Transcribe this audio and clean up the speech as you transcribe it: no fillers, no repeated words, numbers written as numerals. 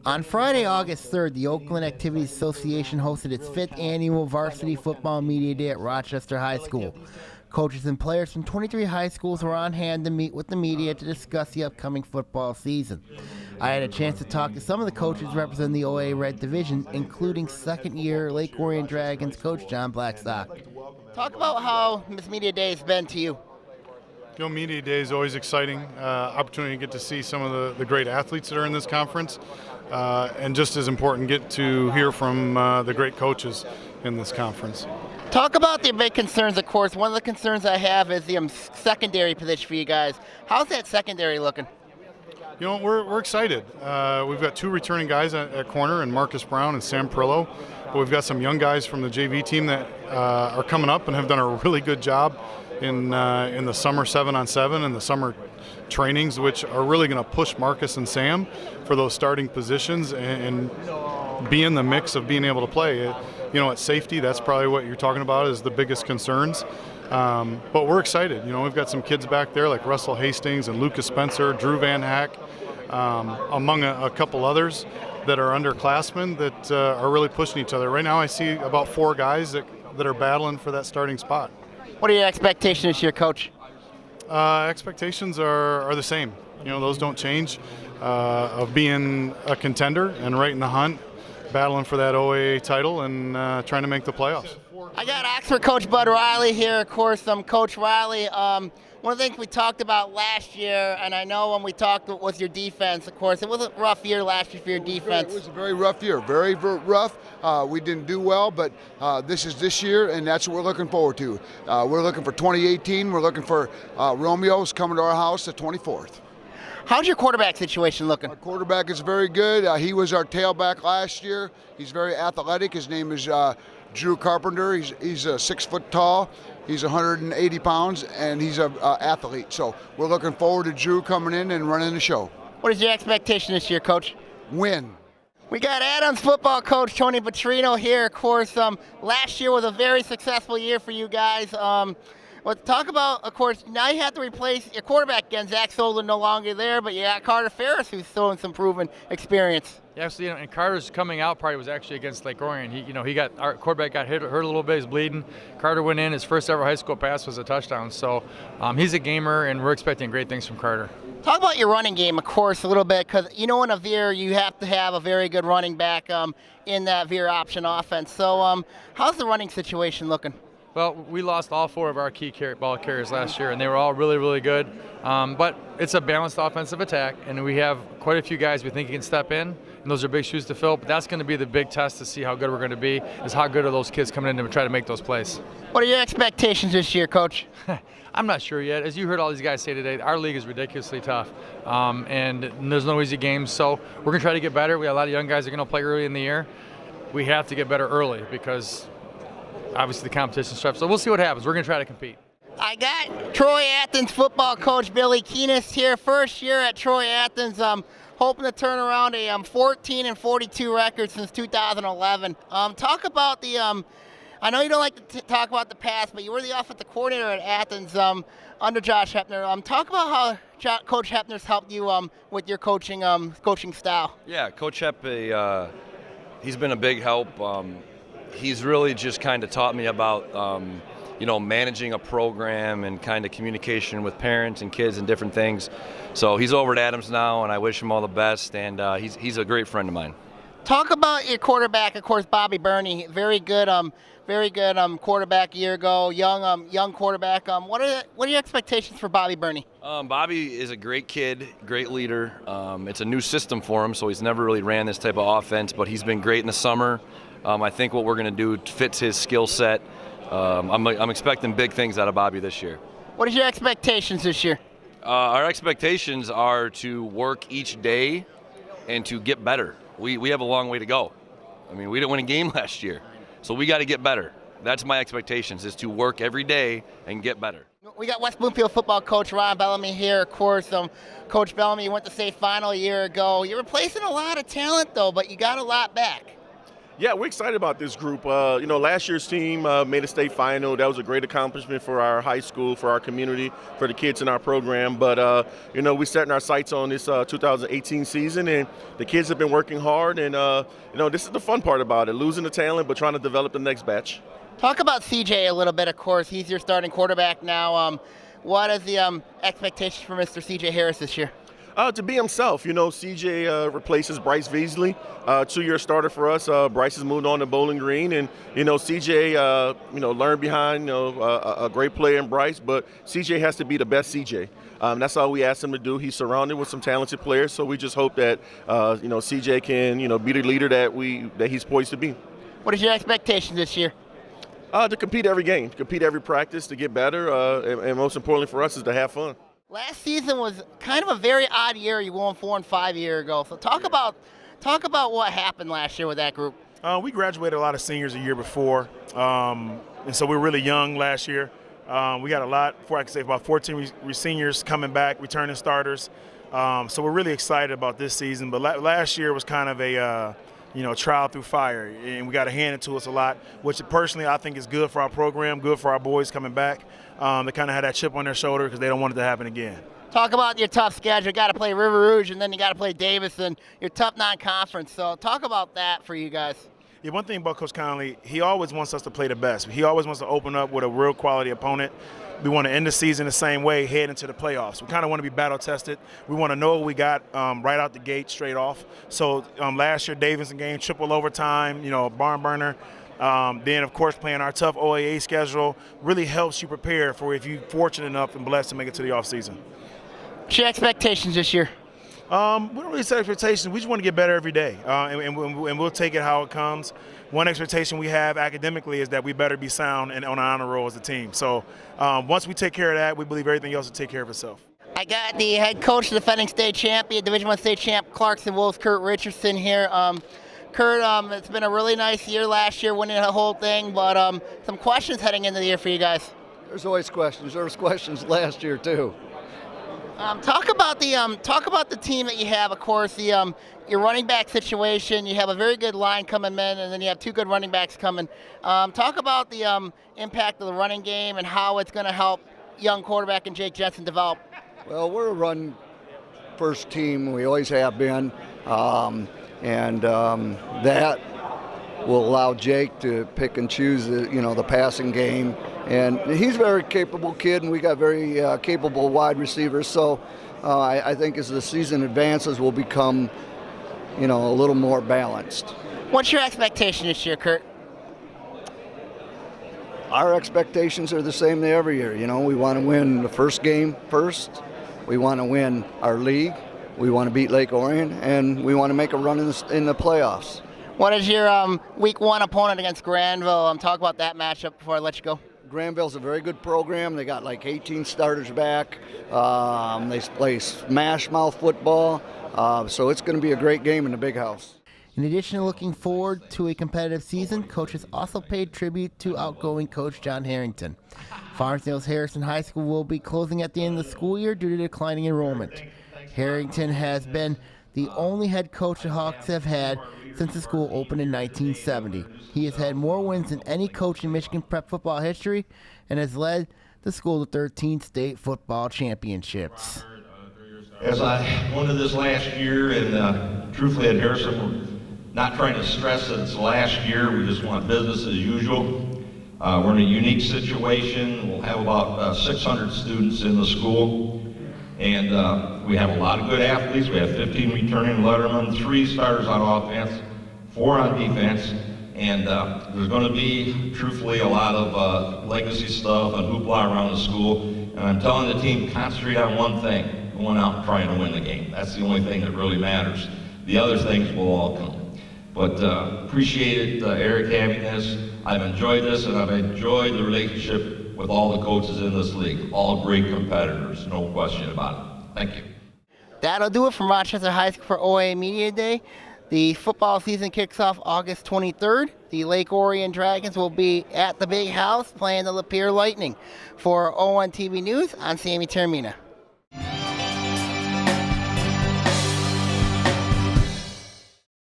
On Friday, August 3rd, the Oakland Activities Association hosted its 5th annual Varsity Football Media Day at Rochester High School. Coaches and players from 23 high schools were on hand to meet with the media to discuss the upcoming football season. I had a chance to talk to some of the coaches representing the OAA Red Division, including second-year Lake Orion Dragons coach John Blackstock. Talk about how this Media Day has been to you. You know, Media Day is always exciting. Opportunity to get to see some of the great athletes that are in this conference. And just as important, get to hear from the great coaches in this conference. Talk about the big concerns, of course. One of the concerns I have is the secondary position for you guys. How's that secondary looking? You know, we're excited. We've got 2 returning guys at corner, and Marcus Brown and Sam Perillo. But we've got some young guys from the JV team that are coming up and have done a really good job in the summer 7-on-7 and the summer trainings, which are really going to push Marcus and Sam for those starting positions and be in the mix of being able to play. You know, at safety, that's probably what you're talking about is the biggest concerns. But we're excited. You know, we've got some kids back there like Russell Hastings and Lucas Spencer, Drew Van Hack, among a couple others that are underclassmen that are really pushing each other. Right now I see about 4 guys that are battling for that starting spot. What are your expectations this year, Coach? Expectations are the same. You know, those don't change, of being a contender and right in the hunt, battling for that OAA title and trying to make the playoffs. I got Oxford coach Bud Riley here, of course. Coach Riley, one of the things we talked about last year, and I know when we talked was your defense, of course. It was a rough year last year for your defense. It was a very rough year, very rough. We didn't do well, but this is this year, and that's what we're looking forward to. We're looking for 2018. We're looking for Romeo's coming to our house the 24th. How's your quarterback situation looking? Our quarterback is very good. He was our tailback last year. He's very athletic. His name is Drew Carpenter. He's 6 foot tall. He's 180 pounds, and he's an athlete. So we're looking forward to Drew coming in and running the show. What is your expectation this year, Coach? Win. We got Adams football coach Tony Petrino here, of course. Last year was a very successful year for you guys. Let's talk about, of course, now you have to replace your quarterback again. Zach Soler no longer there, but you got Carter Ferris who's showing some proven experience. Yeah, so, and Carter's coming out party was actually against Lake Orion. Our quarterback got hurt a little bit, he's bleeding. Carter went in, his first ever high school pass was a touchdown. So he's a gamer, and we're expecting great things from Carter. Talk about your running game, of course, a little bit, because in a Veer, you have to have a very good running back in that Veer option offense. So how's the running situation looking? Well, we lost all 4 of our key ball carriers last year, and they were all really, really good. But it's a balanced offensive attack, and we have quite a few guys we think can step in, and those are big shoes to fill. But that's going to be the big test to see how good we're going to be, is how good are those kids coming in to try to make those plays. What are your expectations this year, Coach? I'm not sure yet. As you heard all these guys say today, our league is ridiculously tough, and there's no easy games. So we're going to try to get better. We have a lot of young guys that are going to play early in the year. We have to get better early because obviously the competition's tough, so we'll see what happens. We're going to try to compete. I got Troy Athens football coach Billy Keenest here. First year at Troy Athens, hoping to turn around a 14-42 record since 2011. Talk about the, I know you don't like to talk about the past, but you were the offensive coordinator at Athens under Josh Hepner. Talk about how Coach Hepner's helped you with your coaching style. Yeah, Coach Hep, he's been a big help. He's really just kind of taught me about, managing a program and kind of communication with parents and kids and different things. So he's over at Adams now, and I wish him all the best, and he's a great friend of mine. Talk about your quarterback, of course, Bobby Burney. Very good quarterback a year ago, young quarterback. What are your expectations for Bobby Burney? Bobby is a great kid, great leader. It's a new system for him, so he's never really ran this type of offense, but he's been great in the summer. I think what we're going to do fits his skill set. I'm expecting big things out of Bobby this year. What is your expectations this year? Our expectations are to work each day and to get better. We have a long way to go. I mean, we didn't win a game last year, so we got to get better. That's my expectations, is to work every day and get better. We got West Bloomfield football coach Ron Bellamy here, of course. Coach Bellamy went to state final a year ago. You're replacing a lot of talent, though, but you got a lot back. Yeah, we're excited about this group. Last year's team made a state final. That was a great accomplishment for our high school, for our community, for the kids in our program. But, we're setting our sights on this 2018 season, and the kids have been working hard. And, this is the fun part about it, losing the talent but trying to develop the next batch. Talk about CJ a little bit, of course. He's your starting quarterback now. What is the expectation for Mr. CJ Harris this year? To be himself. CJ replaces Bryce Veasley, 2-year starter for us. Bryce has moved on to Bowling Green, and CJ, learned behind a great player in Bryce, but CJ has to be the best CJ. That's all we asked him to do. He's surrounded with some talented players, so we just hope that CJ can be the leader that he's poised to be. What is your expectation this year? To compete every game, to compete every practice, to get better, and most importantly for us is to have fun. Last season was kind of a very odd year. You won 4-5 a year ago. So talk about what happened last year with that group. We graduated a lot of seniors a year before, and so we were really young last year. We got about 14 seniors coming back, returning starters. So we're really excited about this season. But last year was kind of a trial through fire, and we got to hand it to us a lot, which personally I think is good for our program, good for our boys coming back. They kind of had that chip on their shoulder because they don't want it to happen again. Talk about your tough schedule. You got to play River Rouge, and then you got to play Davison. Your tough non-conference. So talk about that for you guys. Yeah, one thing about Coach Conley, he always wants us to play the best. He always wants to open up with a real quality opponent. We want to end the season the same way, head into the playoffs. We kind of want to be battle-tested. We want to know what we got right out the gate, straight off. So last year, Davison game, triple overtime, barn burner. Then, of course, playing our tough OAA schedule really helps you prepare for if you're fortunate enough and blessed to make it to the offseason. What's your expectations this year? We don't really set expectations. We just want to get better every day, and we'll take it how it comes. One expectation we have academically is that we better be sound and on an honor roll as a team. So once we take care of that, we believe everything else will take care of itself. I got the head coach, the defending state champion, Division I state champ, Clarkson Wolves, Kurt Richardson here. Kurt, it's been a really nice year last year, winning the whole thing, but some questions heading into the year for you guys. There's always questions. There was questions last year too. Talk about the team that you have. Of course, your running back situation. You have a very good line coming in, and then you have two good running backs coming. Talk about the impact of the running game and how it's going to help young quarterback and Jake Jensen develop. Well, we're a run-first team. We always have been, and that will allow Jake to pick and choose the passing game. And he's a very capable kid, and we got very capable wide receivers. So I think as the season advances, we'll become, a little more balanced. What's your expectation this year, Kurt? Our expectations are the same as every year. We want to win the first game first. We want to win our league. We want to beat Lake Orion, and we want to make a run in the playoffs. What is your week one opponent against Granville? Talk about that matchup before I let you go. Granville's a very good program. They got like 18 starters back. They play smash mouth football. So it's going to be a great game in the big house. In addition to looking forward to a competitive season, coaches also paid tribute to outgoing coach John Harrington. Farmsdale's Harrison High School will be closing at the end of the school year due to declining enrollment. Harrington has been the only head coach the Hawks have had since the school opened in 1970. He has had more wins than any coach in Michigan prep football history and has led the school to 13 state football championships. As I went into this last year, and truthfully at Harrison, we're not trying to stress that it's the last year. We just want business as usual. We're in a unique situation. We'll have about 600 students in the school. And we have a lot of good athletes. We have 15 returning lettermen, 3 starters on offense, 4 on defense. And there's going to be, truthfully, a lot of legacy stuff and hoopla around the school. And I'm telling the team, concentrate on one thing, going out and trying to win the game. That's the only thing that really matters. The other things will all come. But appreciate it, Eric, having this. I've enjoyed this, and I've enjoyed the relationship with all the coaches in this league. All great competitors, no question about it. Thank you. That'll do it from Rochester High School for OAA Media Day. The football season kicks off August 23rd. The Lake Orion Dragons will be at the Big House playing the Lapeer Lightning. For ONTV News, I'm Sammy Taormina.